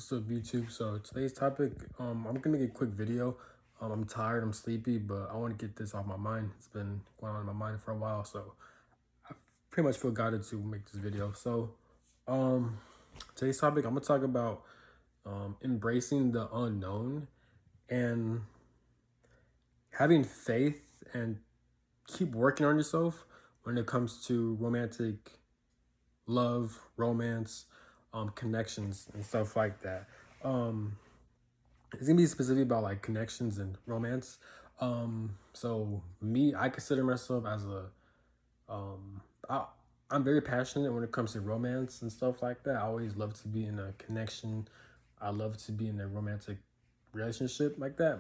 What's up, YouTube? So today's topic, I'm gonna make a quick video. I'm tired, I'm sleepy, but I want to get this off my mind. It's been going on in my mind for a while, so I pretty much feel guided to make this video. So, um, today's topic, I'm gonna talk about embracing the unknown and having faith and keep working on yourself when it comes to romantic love, romance, connections, and stuff like that. Um, it's gonna be specific about like connections and romance. So me, I consider myself as a um, I, I'm very passionate when it comes to romance and stuff like that. I always love to be in a connection. I love to be in a romantic relationship like that.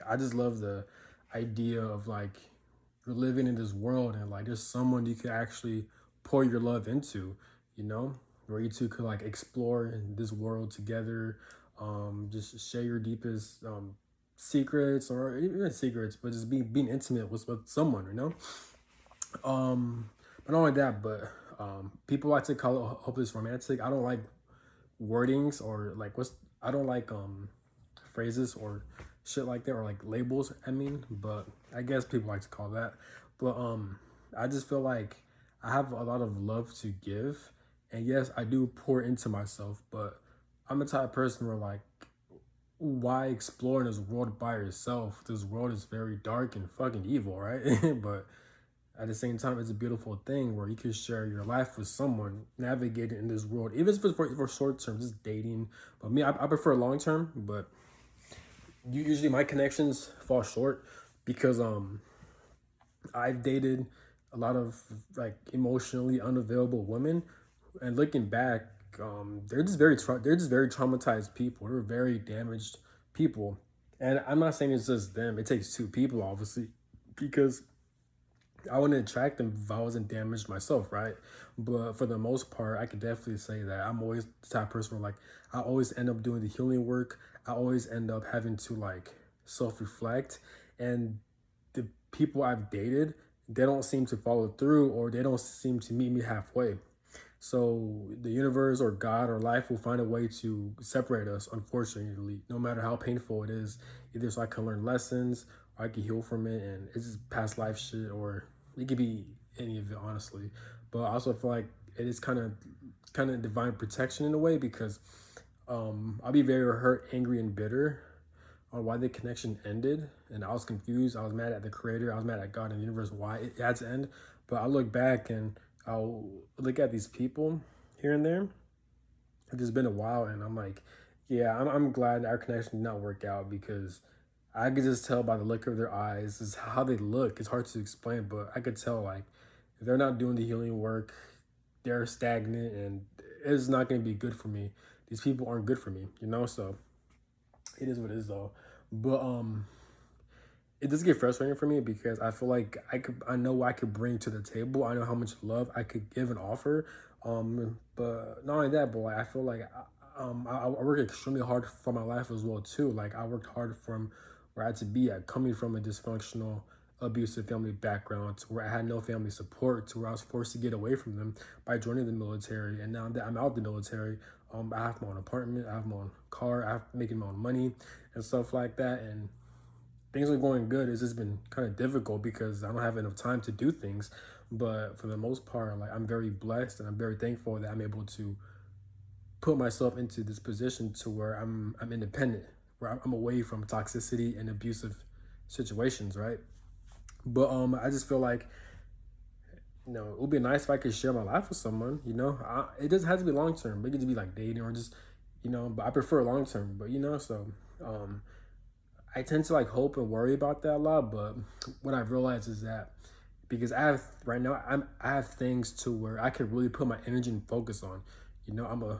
I just love the idea of like you're living in this world and like there's someone you could actually pour your love into, you know, where you two could like explore in this world together, just share your deepest secrets or even secrets, but just being intimate with someone, you know. But not only that, but people like to call it hopeless romantic. I don't like wordings or like what's I don't like phrases or shit like that or like labels, I mean, but I guess people like to call that. But I just feel like I have a lot of love to give. And yes, I do pour into myself, but I'm the type of person where like why explore in this world by yourself? This world is very dark and fucking evil, right? But at the same time, it's a beautiful thing where you can share your life with someone navigating in this world, even if it's for short term, just dating. But me, I prefer long term. But usually my connections fall short because I've dated a lot of like emotionally unavailable women, and looking back, they're just very traumatized people. They're very damaged people, and I'm not saying it's just them. It takes two people, obviously, because I wouldn't attract them if I wasn't damaged myself, right? But for the most part, I could definitely say that I'm always the type of person where like I always end up doing the healing work. I always end up having to like self-reflect. And the people I've dated, they don't seem to follow through or they don't seem to meet me halfway. So the universe or God or life will find a way to separate us, unfortunately, no matter how painful it is. Either so I can learn lessons or I can heal from it and it's just past life shit or it could be any of it, honestly. But I also feel like it is kind of divine protection in a way because I'll be very hurt, angry, and bitter on why the connection ended. And I was confused. I was mad at the creator. I was mad at God and the universe why it had to end. But I look back and I'll look at these people here and there. It's been a while and I'm like, yeah, I'm glad our connection did not work out because I could just tell by the look of their eyes, is how they look. It's hard to explain, but I could tell like if they're not doing the healing work, they're stagnant and it's not going to be good for me. These people aren't good for me, you know? So it is what it is though. But it does get frustrating for me because I feel like I know what I could bring to the table. I know how much love I could give and offer. But not only that, but like I feel like I work extremely hard for my life as well too. Like I worked hard from where I had to be at, coming from a dysfunctional, abusive family background to where I had no family support, to where I was forced to get away from them by joining the military. And now that I'm out of the military, I have my own apartment, I have my own car, I have making my own money and stuff like that. And things are going good. It's just been kind of difficult because I don't have enough time to do things. But for the most part, like I'm very blessed and I'm very thankful that I'm able to put myself into this position to where I'm independent, where I'm away from toxicity and abusive situations, right? But I just feel like it would be nice if I could share my life with someone. It doesn't have to be long term. It could just be like dating or just, But I prefer long term. But so um, I tend to like hope and worry about that a lot, but what I've realized is that because I have right now I have things to where I can really put my energy and focus on. I'm a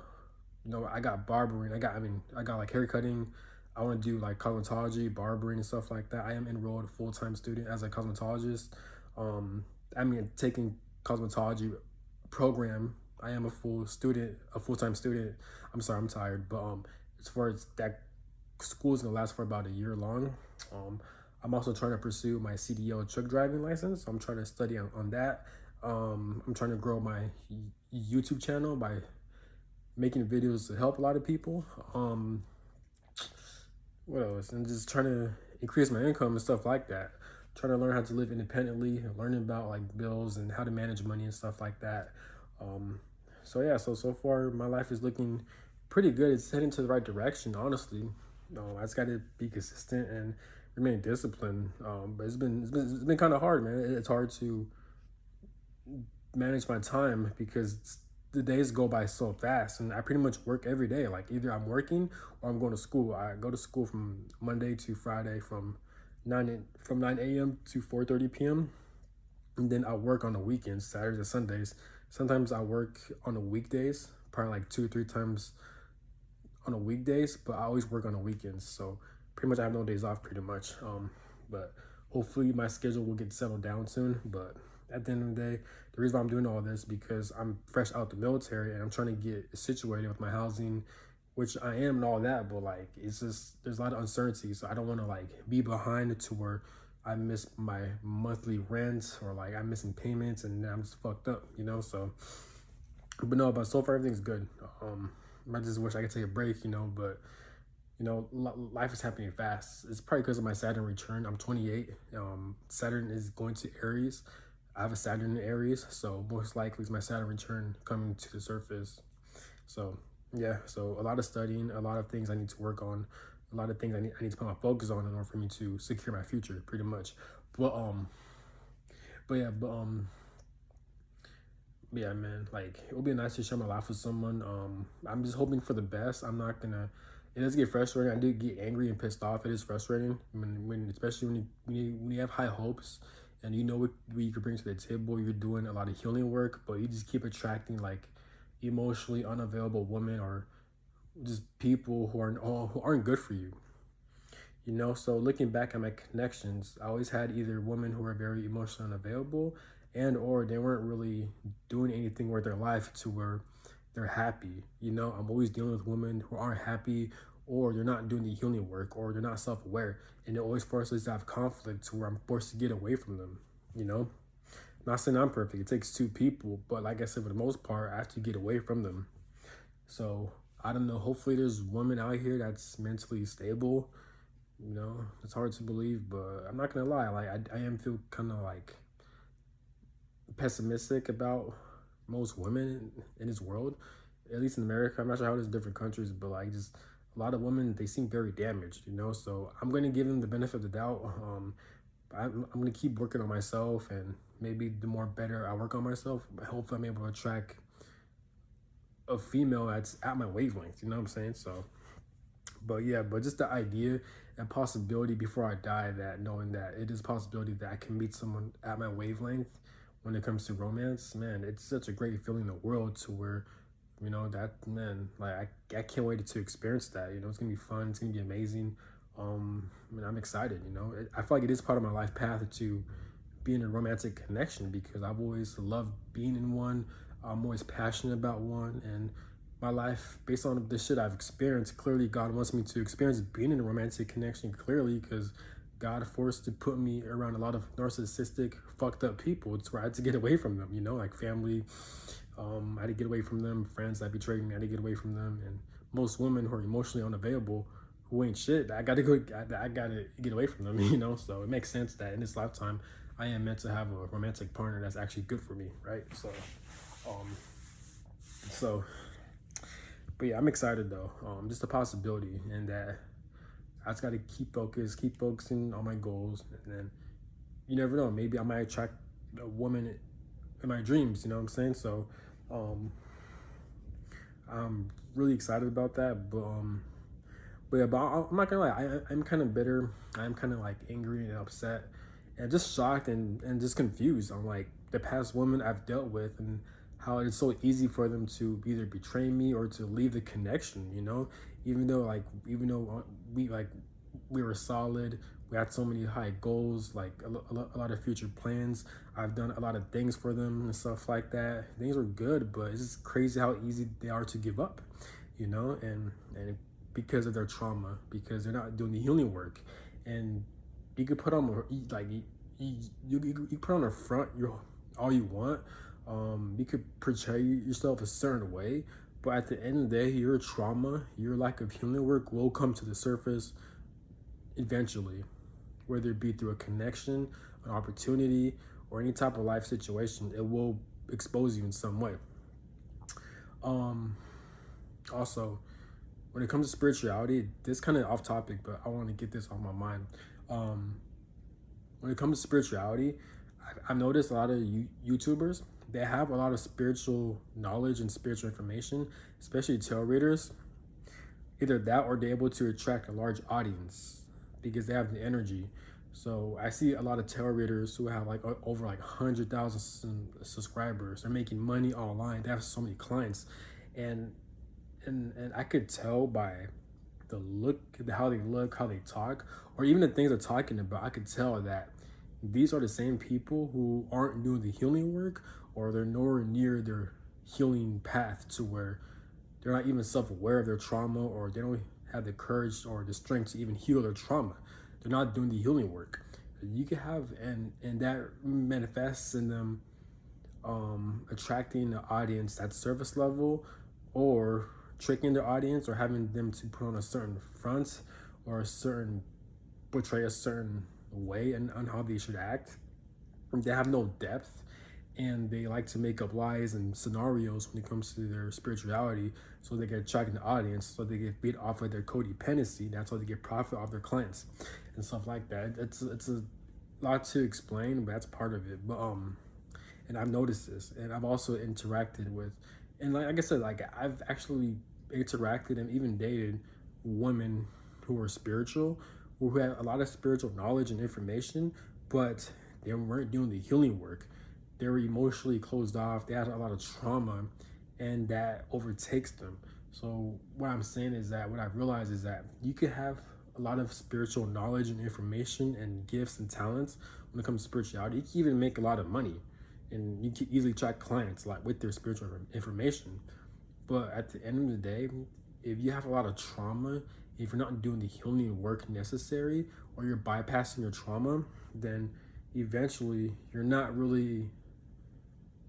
I got barbering. I got like hair cutting. I want to do like cosmetology, barbering and stuff like that. I am enrolled full-time student as a cosmetologist. Taking cosmetology program. I am a full-time student. I'm sorry, I'm tired, but as far as that school is gonna last for about a year long. I'm also trying to pursue my CDL truck driving license. So I'm trying to study on that. I'm trying to grow my YouTube channel by making videos to help a lot of people. What else? And just trying to increase my income and stuff like that. Trying to learn how to live independently, learning about like bills and how to manage money and stuff like that. Um, so yeah, so far my life is looking pretty good. It's heading to the right direction, honestly. I just got to be consistent and remain disciplined. But it's been kind of hard, man. It's hard to manage my time because the days go by so fast, and I pretty much work every day. Like either I'm working or I'm going to school. I go to school from Monday to Friday from 9 a.m. to 4:30 p.m. And then I work on the weekends, Saturdays and Sundays. Sometimes I work on the weekdays, probably like 2 or 3 times on the weekdays, but I always work on the weekends. So pretty much I have no days off pretty much. But hopefully my schedule will get settled down soon. But at the end of the day, the reason why I'm doing all this because I'm fresh out the military and I'm trying to get situated with my housing, which I am and all that. But like it's just there's a lot of uncertainty, so I don't want to like be behind to where I miss my monthly rent or like I'm missing payments and I'm just fucked up, you know. So, but no, but so far everything's good. I just wish I could take a break, you know, but life is happening fast. It's probably because of my Saturn return. I'm 28. Saturn is going to Aries. I have a Saturn in Aries, so most likely it's my Saturn return coming to the surface. So yeah, so a lot of studying, a lot of things I need to work on, a lot of things I need to put my focus on in order for me to secure my future, pretty much. But but yeah, but yeah, man, like it would be nice to share my life with someone. I'm just hoping for the best. I'm not gonna. It does get frustrating. I do get angry and pissed off. It is frustrating when especially when you have high hopes and you know what you could bring to the table. You're doing a lot of healing work, but you just keep attracting like emotionally unavailable women or just people who aren't good for you. You know, so looking back at my connections, I always had either women who were very emotionally unavailable and or they weren't really doing anything with their life to where they're happy. You know, I'm always dealing with women who aren't happy or they're not doing the healing work or they're not self-aware. And it always forces us to have conflict to where I'm forced to get away from them, you know? Not saying I'm perfect. It takes two people, but like I said, for the most part, I have to get away from them. So I don't know. Hopefully there's women out here that's mentally stable. You know, it's hard to believe, but I'm not gonna lie. Like I am feel kind of like pessimistic about most women in this world, at least in America. I'm not sure how it is in different countries, but like just a lot of women, they seem very damaged, you know. So I'm gonna give them the benefit of the doubt. I'm gonna keep working on myself, and maybe the more better I work on myself, hopefully I'm able to attract a female that's at my wavelength. You know what I'm saying? So but yeah, but just the idea and possibility before I die that knowing that it is a possibility that I can meet someone at my wavelength when it comes to romance, man, it's such a great feeling in the world to where, that man, like I can't wait to experience that. It's gonna be fun, it's gonna be amazing. I'm excited, I feel like it is part of my life path to be in a romantic connection because I've always loved being in one. I'm always passionate about one, and my life, based on the shit I've experienced, clearly God wants me to experience being in a romantic connection clearly because God forced to put me around a lot of narcissistic, fucked up people. It's where I had to get away from them, like family. I had to get away from them. Friends that betrayed me, I had to get away from them. And most women who are emotionally unavailable, who ain't shit, I gotta get away from them, So it makes sense that in this lifetime, I am meant to have a romantic partner that's actually good for me, right? Um, so, but yeah, I'm excited though. Just a possibility, and that I just gotta keep focusing on my goals, and then you never know. Maybe I might attract a woman in my dreams. You know what I'm saying? So, I'm really excited about that. But yeah, I'm not gonna lie. I'm kind of bitter. I'm kind of like angry and upset, and just shocked and just confused on like the past women I've dealt with and how it's so easy for them to either betray me or to leave the connection. Even though we were solid. We had so many high goals, like a lot of future plans. I've done a lot of things for them and stuff like that. Things were good, but it's just crazy how easy they are to give up, and because of their trauma, because they're not doing the healing work. And you could put on like you put on a front all you want. You could portray yourself a certain way, But at the end of the day, your trauma, your lack of healing work will come to the surface eventually, whether it be through a connection, an opportunity, or any type of life situation. It will expose you in some way. Also, when it comes to spirituality, this kind of off topic, but I want to get this on my mind. When it comes to spirituality, I've noticed a lot of YouTubers, they have a lot of spiritual knowledge and spiritual information, especially tarot readers. Either that or they're able to attract a large audience because they have the energy. So I see a lot of tarot readers who have like over like 100,000 subscribers. They're making money online. They have so many clients, and I could tell by the look, how they look, how they talk, or even the things they're talking about. I could tell that these are the same people who aren't doing the healing work, or they're nowhere near their healing path to where they're not even self-aware of their trauma, or they don't have the courage or the strength to even heal their trauma. They're not doing the healing work. You can have, and that manifests in them attracting the audience at surface level, or tricking the audience, or having them to put on a certain front, or portray a certain way and on how they should act. They have no depth, and they like to make up lies and scenarios when it comes to their spirituality, so they get attracting the audience, so they get beat off of their codependency. That's how they get profit off their clients and stuff like that. It's a lot to explain, but that's part of it. But and I've noticed this, and I've also interacted with, and like I said, like I've actually interacted and even dated women who were spiritual, who had a lot of spiritual knowledge and information, but they weren't doing the healing work. They were emotionally closed off. They had a lot of trauma, and that overtakes them. So what I'm saying is that what I've realized is that you could have a lot of spiritual knowledge and information and gifts and talents when it comes to spirituality. You can even make a lot of money, and you can easily attract clients like with their spiritual information. But at the end of the day, if you have a lot of trauma, if you're not doing the healing work necessary, or you're bypassing your trauma, then eventually you're not really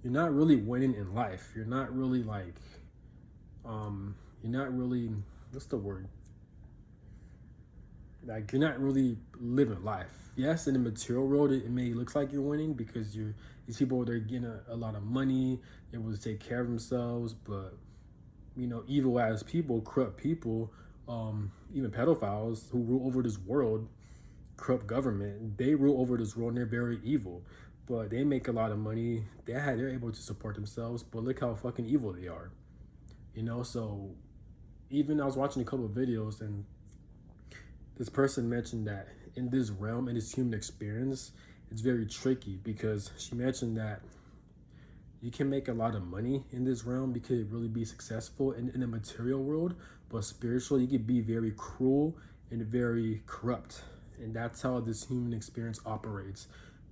winning in life. You're not really like you're not really, what's the word? Like, you're not really living life. Yes, in the material world, it may look like you're winning because these people, they're getting a lot of money, they're able to take care of themselves, but evil as people, corrupt people, even pedophiles who rule over this world, corrupt government, they rule over this world, and they're very evil. But they make a lot of money. They're able to support themselves, but look how fucking evil they are. So even I was watching a couple of videos, and this person mentioned that in this realm, in this human experience, it's very tricky, because she mentioned that you can make a lot of money in this realm. You could really be successful in the material world, but spiritually, you could be very cruel and very corrupt. And that's how this human experience operates.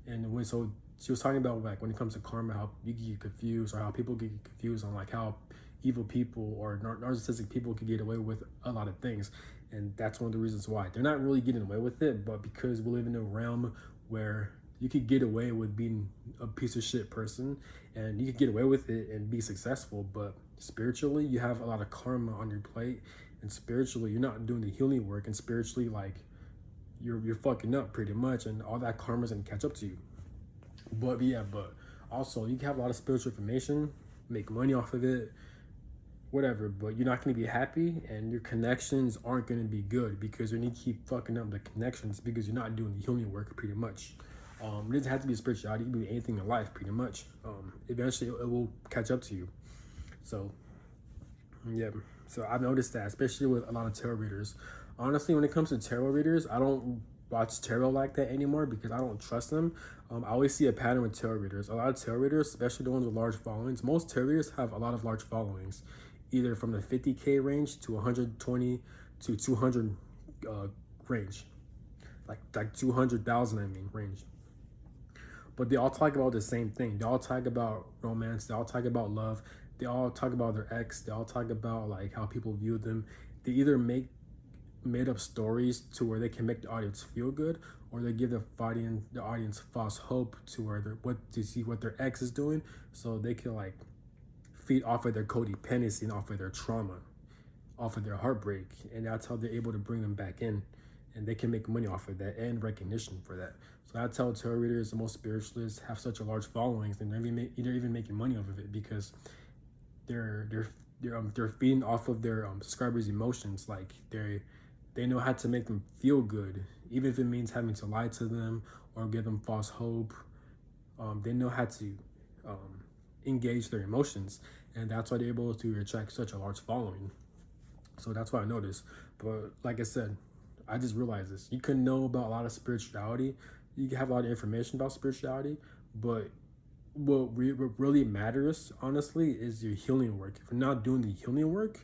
And so she was talking about, like, when it comes to karma, how you get confused, or how people get confused on like how evil people or narcissistic people can get away with a lot of things. And that's one of the reasons why they're not really getting away with it, but because we live in a realm where you could get away with being a piece of shit person, and you could get away with it and be successful. But spiritually, you have a lot of karma on your plate, and spiritually, you're not doing the healing work, and spiritually, like, you're fucking up pretty much, and all that karma's gonna catch up to you. But also, you can have a lot of spiritual information, make money off of it, whatever, but you're not going to be happy, and your connections aren't going to be good, because you're going to keep fucking up the connections because you're not doing the healing work pretty much. It doesn't have to be spirituality. It can be anything in life pretty much. Eventually it will catch up to you. So yeah, so I've noticed that, especially with a lot of tarot readers. Honestly, when it comes to tarot readers, I don't watch tarot like that anymore because I don't trust them. I always see a pattern with tarot readers. A lot of tarot readers, especially the ones with large followings, most tarot readers have a lot of large followings, either from the 50K range to 120 to 200 range, like 200,000 range. But they all talk about the same thing. They all talk about romance. They all talk about love. They all talk about their ex. They all talk about like how people view them. They either make made up stories to where they can make the audience feel good, or they give the audience false hope to where to see what their ex is doing, so they can like feed off of their codependency and off of their trauma, off of their heartbreak, and that's how they're able to bring them back in, and they can make money off of that and recognition for that. So I tell tarot readers, the most spiritualists have such a large followings, and they're even making money off of it because they're feeding off of their subscribers' emotions. Like they know how to make them feel good, even if it means having to lie to them or give them false hope. They know how to engage their emotions, and that's why they're able to attract such a large following. So that's what I noticed. But like I said, I just realized this. You can know about a lot of spirituality. You can have a lot of information about spirituality, but what really matters, honestly, is your healing work. If you're not doing the healing work,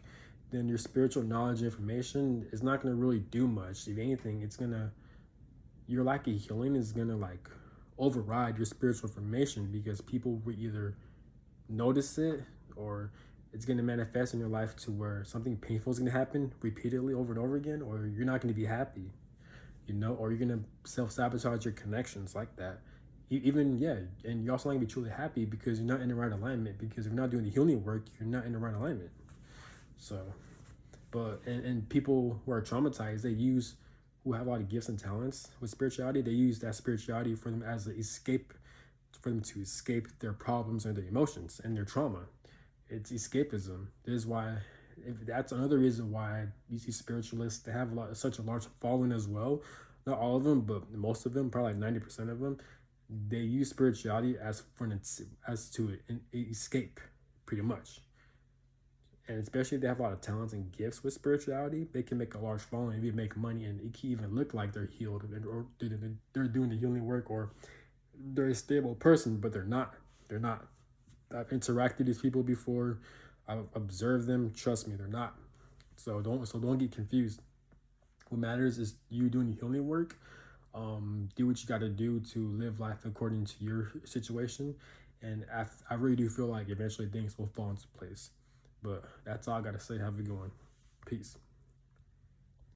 then your spiritual knowledge and information is not going to really do much. If anything, it's going to, your lack of healing is going to like override your spiritual information, because people will either notice it, or it's going to manifest in your life to where something painful is going to happen repeatedly over and over again, or you're not going to be happy, or you're going to self-sabotage your connections like that. Even, yeah, and you're also not going to be truly happy because you're not in the right alignment, because if you're not doing the healing work, you're not in the right alignment. So, but, and people who are traumatized, who have a lot of gifts and talents with spirituality, they use that spirituality for them as an escape, for them to escape their problems or their emotions and their trauma. It's escapism. This is why, that's another reason why you see spiritualists, they have such a large following as well. Not all of them, but most of them, probably like 90% of them, they use spirituality as to an escape, pretty much. And especially if they have a lot of talents and gifts with spirituality, they can make a large following, even make money, and it can even look like they're healed, or they're doing the healing work, or they're a stable person, but they're not. They're not. I've interacted with these people before. I've observed them. Trust me, they're not. So don't get confused. What matters is you doing the healing work. Do what you got to do to live life according to your situation, and I really do feel like eventually things will fall into place. But that's all I got to say. Have a good one. Peace.